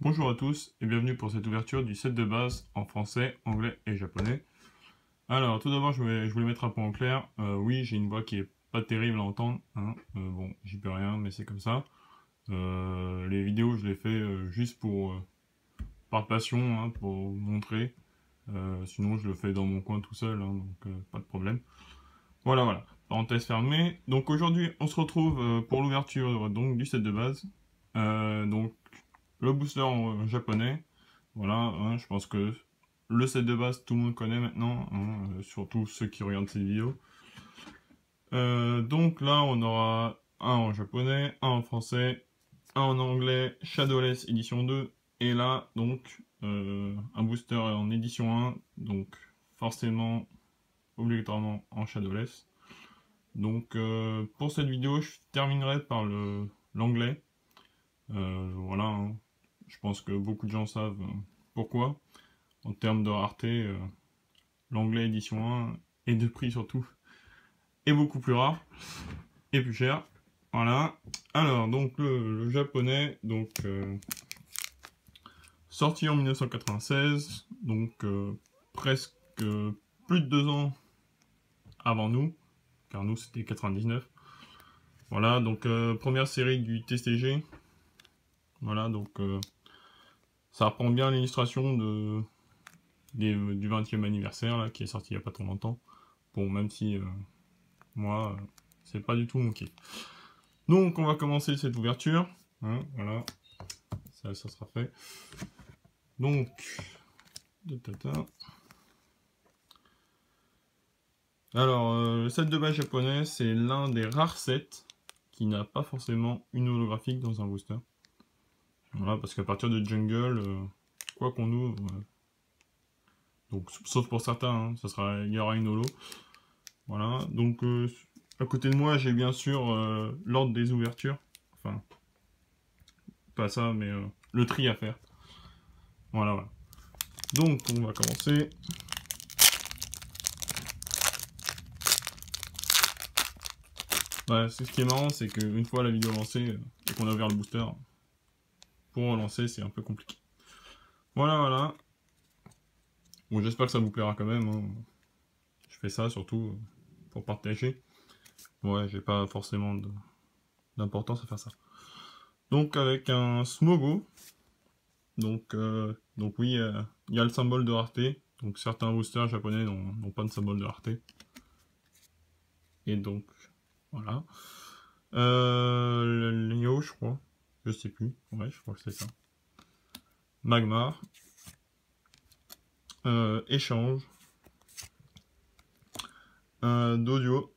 Bonjour à tous et bienvenue pour cette ouverture du set de base en français, anglais et japonais. Alors tout d'abord je voulais mettre un point au clair. Oui, j'ai une voix qui est pas terrible à entendre, hein. Bon, j'y peux rien mais c'est comme ça. Les vidéos je les fais juste par passion, hein, pour montrer. Sinon je le fais dans mon coin tout seul, hein, donc pas de problème. Voilà. Parenthèse fermée. Donc aujourd'hui on se retrouve pour l'ouverture donc du set de base. Donc le booster en japonais, voilà, hein, je pense que le set de base tout le monde connaît maintenant, hein, surtout ceux qui regardent ces vidéos. Donc là on aura un en japonais, un en français, un en anglais, Shadowless édition 2, et là donc un booster en édition 1, donc forcément obligatoirement en Shadowless. Donc pour cette vidéo je terminerai par l'anglais. Voilà, hein. Je pense que beaucoup de gens savent pourquoi. En termes de rareté, l'anglais édition 1 et de prix surtout est beaucoup plus rare et plus cher. Voilà. Alors, donc le japonais, donc sorti en 1996, donc presque plus de 2 ans avant nous, car nous c'était 99. Voilà, donc première série du TCG. Voilà, donc ça reprend bien l'illustration du 20e anniversaire là, qui est sorti il n'y a pas trop longtemps. Bon, même si moi, c'est pas du tout mon kiff. Donc, on va commencer cette ouverture. Hein, voilà, ça sera fait. Donc, alors, le set de base japonais, c'est l'un des rares sets qui n'a pas forcément une holographique dans un booster. Voilà, parce qu'à partir de Jungle, quoi qu'on ouvre, donc sauf pour certains, hein, il y aura une holo. Voilà, donc à côté de moi, j'ai bien sûr l'ordre des ouvertures. Enfin, pas ça, mais le tri à faire. Voilà. Donc, on va commencer. Ouais, ce qui est marrant, c'est qu'une fois la vidéo lancée et qu'on a ouvert le booster, pour relancer, c'est un peu compliqué. Voilà. Bon, j'espère que ça vous plaira quand même, hein. Je fais ça surtout pour partager. Ouais, j'ai pas forcément d'importance à faire ça. Donc, avec un Smogo. Donc oui, il y a le symbole de rareté. Donc certains boosters japonais n'ont pas de symbole de rareté. Et donc, voilà. Le Lio, je crois. Je sais plus. Ouais, je crois que c'est ça. Magmar. Échange. Dodio.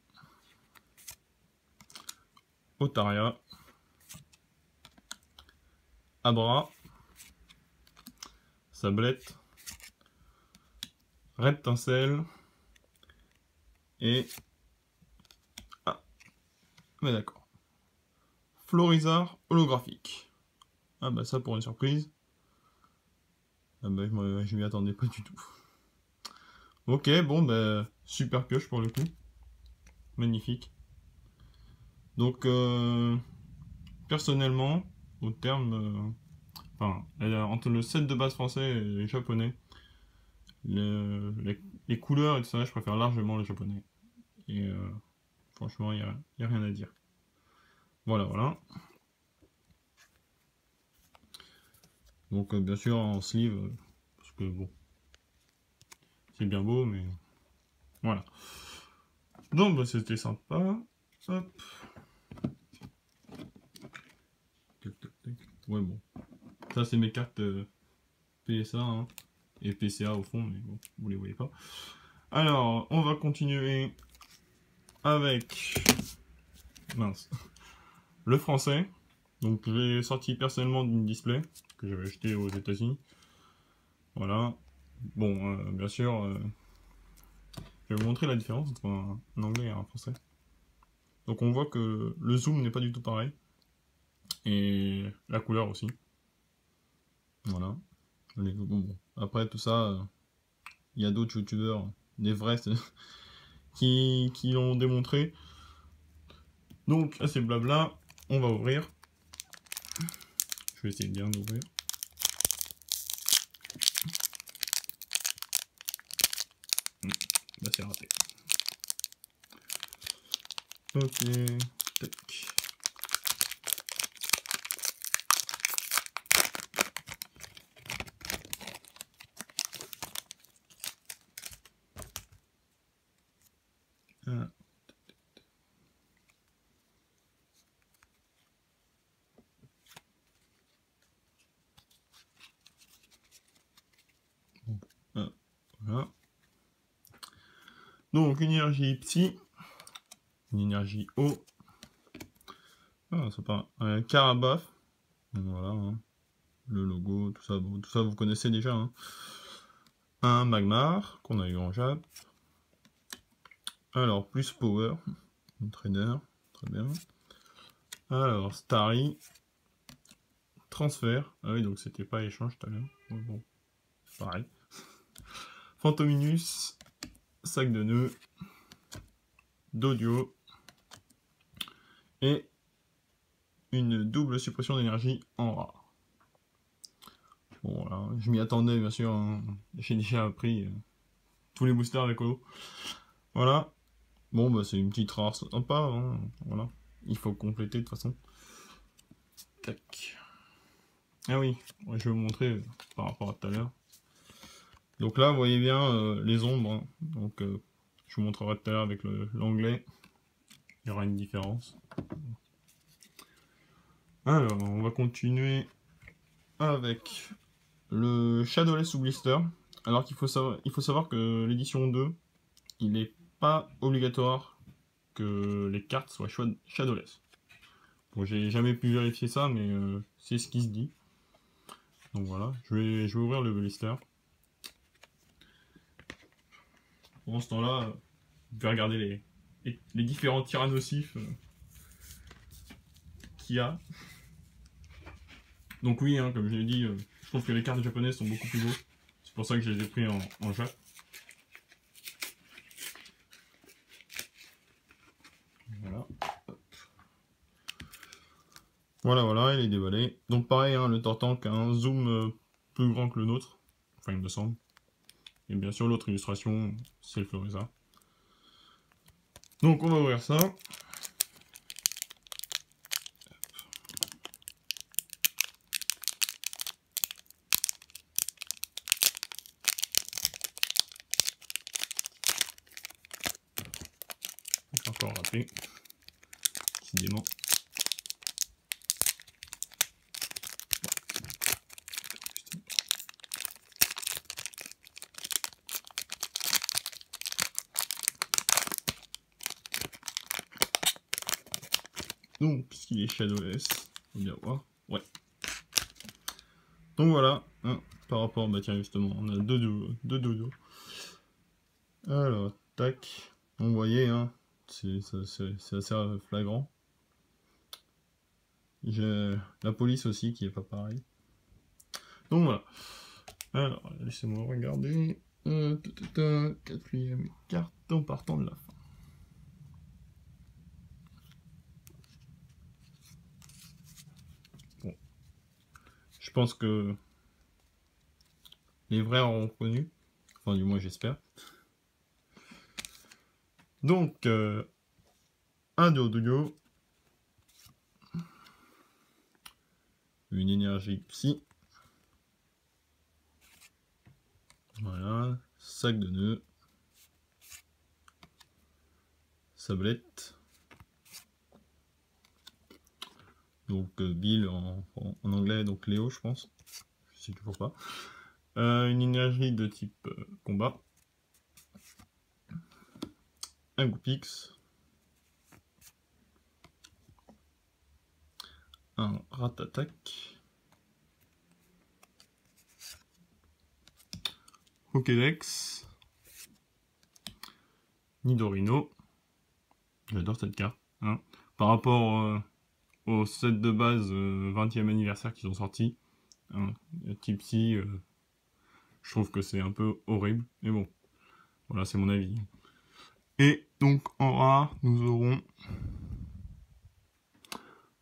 Otaria. Abra. Sablette. Reptincelle. Et... Ah, mais d'accord. Florizard holographique. Ah bah ça pour une surprise. Ah bah je m'y attendais pas du tout. Ok, bon bah super pioche pour le coup. Magnifique. Donc personnellement, au terme... entre le set de base français et les japonais, les couleurs et tout ça, je préfère largement les japonais. Et franchement, il n'y a rien à dire. Voilà. Donc bien sûr en sleeve, parce que bon, c'est bien beau, mais voilà. Donc bah, c'était sympa. Hop. Ouais bon. Ça c'est mes cartes PSA, hein, et PCA au fond, mais bon, vous les voyez pas. Alors, on va continuer avec le français. Donc j'ai sorti personnellement d'une display que j'avais acheté aux États-Unis. Voilà. Bon, bien sûr, je vais vous montrer la différence entre un anglais et un français. Donc on voit que le zoom n'est pas du tout pareil. Et la couleur aussi. Voilà. Bon. Après tout ça, il y a d'autres youtubeurs, des vrais, qui l'ont démontré. Donc assez blabla, on va ouvrir. Je vais essayer de bien ouvrir. Bah c'est raté. Ok, tac. Ah. Ah, voilà. Donc une énergie psy, une énergie eau. Ah, c'est pas un Karabaf. Voilà, hein. Le logo, tout ça, bon, tout ça vous connaissez déjà. Hein. Un Magmar qu'on a eu en Jap. Alors plus Power, un trader, très bien. Alors Starry, transfert. Ah oui, donc c'était pas échange tout à l'heure. Bon, pareil. Phantominus, sac de nœuds, d'audio et une double suppression d'énergie en rare. Bon, voilà, je m'y attendais bien sûr. Hein. J'ai déjà appris tous les boosters avec Holo. Voilà. Bon, bah c'est une petite rare sympa. Hein. Voilà. Il faut compléter de toute façon. Tac. Ah oui, ouais, je vais vous montrer par rapport à tout à l'heure. Donc là, vous voyez bien les ombres. Hein. Donc, je vous montrerai tout à l'heure avec l'anglais. Il y aura une différence. Alors, on va continuer avec le Shadowless ou Blister. Alors qu'il faut savoir que l'édition 2, il n'est pas obligatoire que les cartes soient Shadowless. Bon, j'ai jamais pu vérifier ça, mais c'est ce qui se dit. Donc voilà, je vais ouvrir le blister. Pendant ce temps-là, vous pouvez regarder les différents tyrannosifs qu'il y a. Donc oui, hein, comme je l'ai dit, je trouve que les cartes japonaises sont beaucoup plus beaux. C'est pour ça que je les ai pris en Jap. Voilà. Voilà, il est déballé. Donc pareil, hein, le Tortank a un zoom plus grand que le nôtre. Enfin, il me semble. Et bien sûr, l'autre illustration, c'est le Floreza. Donc on va ouvrir ça. Encore raté. Décidément. Donc, puisqu'il est Shadowless, faut bien voir. Ouais. Donc voilà, hein, par rapport, bah tiens justement, on a deux dodos. Alors, tac. Vous voyez, hein, c'est assez flagrant. J'ai la police aussi qui est pas pareil. Donc voilà. Alors, laissez-moi regarder. Quatrième carte en partant de la fin. Bon. Je pense que les vrais auront connu. Enfin, du moins, j'espère. Donc, un Doduo. Une énergie psy. Voilà. Sac de nœuds. Sablette. Donc Bill en anglais, donc Léo je pense. Je sais toujours pas. Une énergie de type combat. Un Goupix. Un Ratatak. Pokédex. Nidorino. J'adore cette carte. Hein. Par rapport au set de base 20e anniversaire qu'ils ont sorti, hein, type psy, je trouve que c'est un peu horrible. Mais bon, voilà, c'est mon avis. Et donc en rare, nous aurons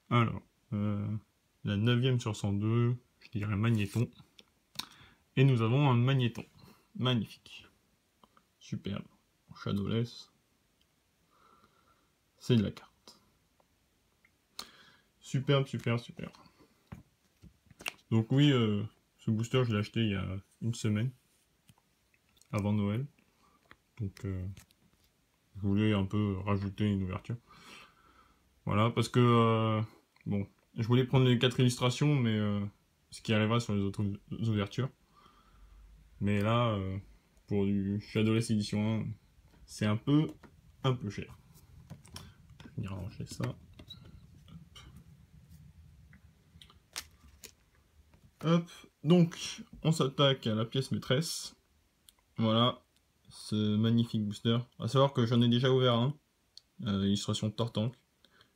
alors la 9e sur 102, je dirais Magnéton. Et nous avons un Magnéton. Magnifique. Superbe. Shadowless. C'est de la carte. Superbe, super, super. Donc oui, ce booster, je l'ai acheté il y a une semaine. Avant Noël. Donc je voulais un peu rajouter une ouverture. Voilà, parce que bon, je voulais prendre les 4 illustrations, mais ce qui arrivera sur les autres ouvertures. Mais là, pour du Shadowless Edition 1, c'est un peu cher. Je vais venir arranger ça. Hop, donc on s'attaque à la pièce maîtresse. Voilà, ce magnifique booster. À savoir que j'en ai déjà ouvert un, illustration de Tortank.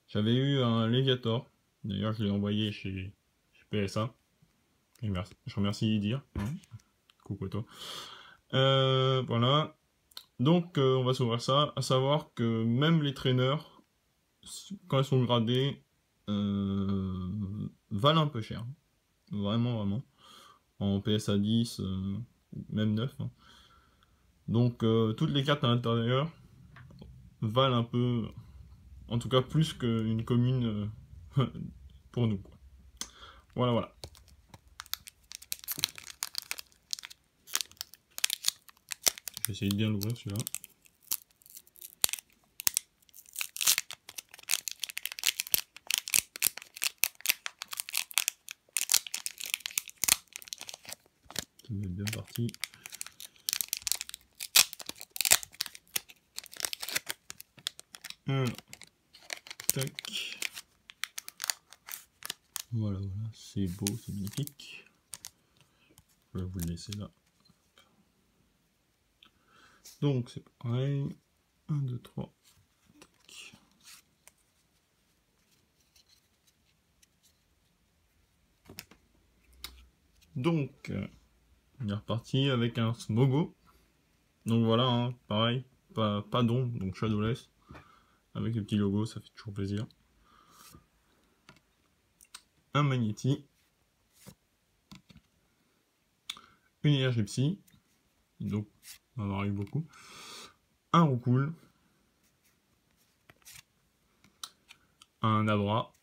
J'avais eu un Léviator, d'ailleurs je l'ai envoyé chez PSA. Je remercie Idir. Hein. Coucou à toi. Voilà. Donc on va s'ouvrir ça. À savoir que même les traîneurs, quand ils sont gradés, valent un peu cher. Vraiment, vraiment. En PSA 10, même 9. Hein. Donc toutes les cartes à l'intérieur valent un peu, en tout cas plus qu'une commune pour nous. Quoi. Voilà, voilà. Je vais essayer de bien l'ouvrir celui-là. Ça va être bien parti. Alors, tac. Voilà, voilà, c'est beau, c'est magnifique. Je vais vous le laisser là. Donc c'est pareil. 1, 2, 3. Tac. Donc, on est reparti avec un Smogo. Donc voilà, hein, pareil, pas d'ombre, donc Shadowless. Avec le petit logo, ça fait toujours plaisir. Un Magnéti. Une énergie psy. Donc, on en aura eu beaucoup. Un Roucoule. Un Abra.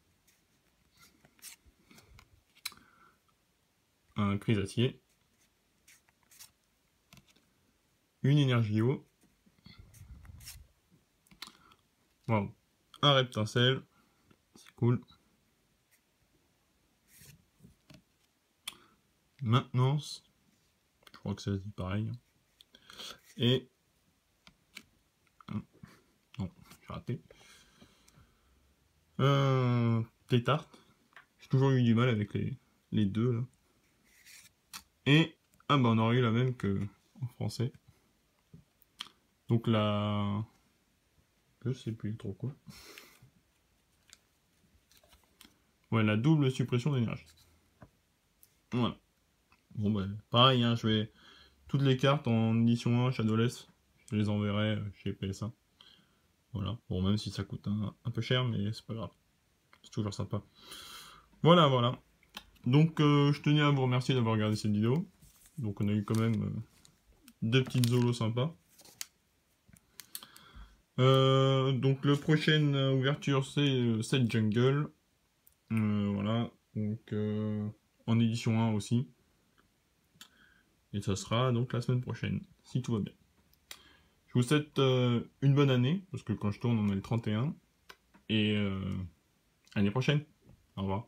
Un Crisatier. Une énergie eau. Wow. Un Reptincelle. C'est cool. Maintenance. Je crois que ça se dit pareil. Et... non, j'ai raté. Tétart. J'ai toujours eu du mal avec les deux là. Et... ah bah on aurait eu la même que en français. Donc la... je sais plus trop quoi. Ouais, la double suppression d'énergie. Voilà. Bon bah pareil, hein, je vais... toutes les cartes en édition 1 Shadowless, je les enverrai chez PSA. Voilà. Bon, même si ça coûte un peu cher, mais c'est pas grave. C'est toujours sympa. Voilà, voilà. Donc je tenais à vous remercier d'avoir regardé cette vidéo. Donc on a eu quand même deux petites zolos sympas. Donc la prochaine ouverture c'est cette jungle. Voilà. Donc en édition 1 aussi. Et ça sera donc la semaine prochaine, si tout va bien. Je vous souhaite une bonne année, parce que quand je tourne on est le 31. Et à l'année prochaine. Au revoir.